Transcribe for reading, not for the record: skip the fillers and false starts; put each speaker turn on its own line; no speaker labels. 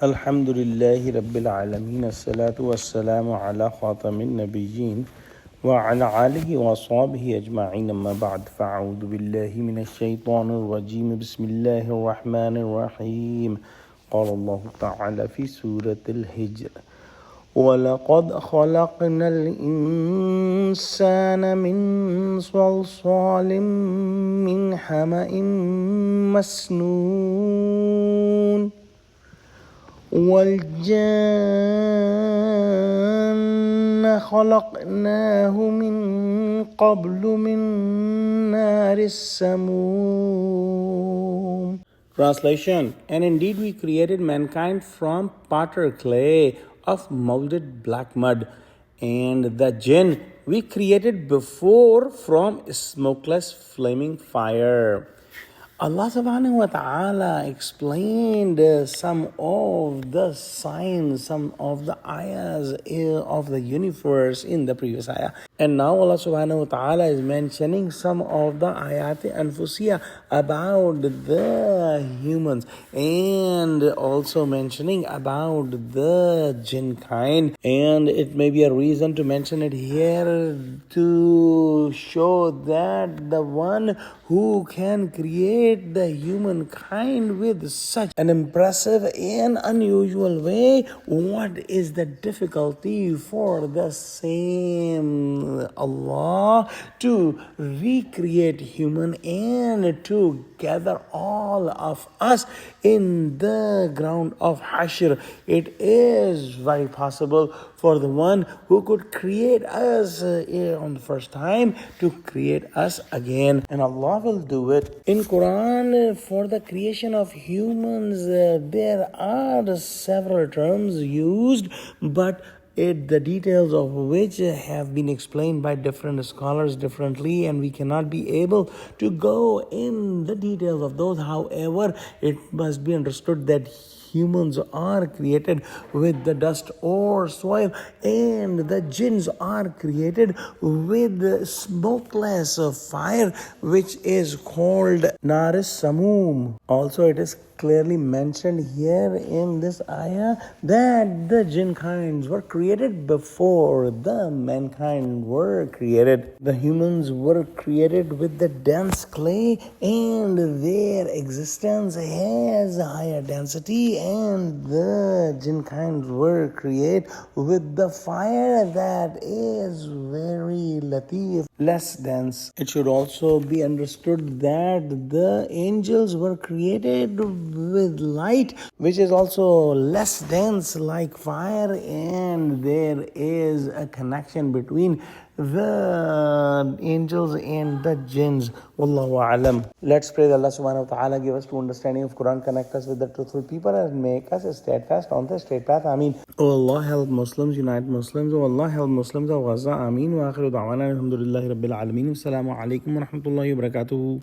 Alhamdulillahi Rabbil Alameen. As-salatu was-salamu ala khatamin nabiyyin wa ala alihi wa ashabihi ajma'in. Amma ba'd. Fa'udhu billahi minash shaytanir rajim. Bismillahir rahmanir rahim. Qala Allahu ta'ala fi Surah Hijr. وَلَقَدْ خَلَقْنَا الْإِنسَانَ مِنْ صَلْصَالٍ مِنْ حَمَإٍ مَسْنُونٍ وَالْجَانَّ خَلَقْنَاهُ مِنْ قَبْلُ مِنْ نَارِ السَّمُومِ. Translation: And indeed we created mankind from potter clay of molded black mud, and the jinn we created before from smokeless flaming fire. Allah subhanahu wa ta'ala explained some of the signs, some of the ayahs of the universe in the previous ayah. And now Allah subhanahu wa ta'ala is mentioning some of the ayat anfusiyah about the humans, and also mentioning about the jinn kind. And it may be a reason to mention it here to show that the one who can create the humankind with such an impressive and unusual way, what is the difficulty for the same Allah to recreate human and to gather all of us in the ground of Hashr? It is very possible for the one who could create us on the first time to create us again, and Allah will do it. In Quran, for the creation of humans, there are several terms used, but the details of which have been explained by different scholars differently, and we cannot be able to go in the details of those. However, it must be understood that humans are created with the dust or soil, and the jinns are created with smokeless fire, which is called nar samum. Also, it is clearly mentioned here in this ayah that the jinn kinds were created before the mankind were created. The humans were created with the dense clay, and their existence has a higher density, and the jinn kinds were created with the fire that is very latif, less dense. It should also be understood that the angels were created with light, which is also less dense like fire, and there is a connection between the angels and the jinns. Wallahu a'lam. Let's pray that Allah subhanahu wa ta'ala give us true understanding of Quran, connect us with the truthful people, and make us steadfast on the straight path. Ameen. Oh Allah, help Muslims, unite Muslims. Oh Allah, help Muslims of Gaza. Ameen. Wa akhiru da'wana alhamdulillahi rabbil alameen. Assalamu alaikum wa rahmatullahi wa barakatuhu.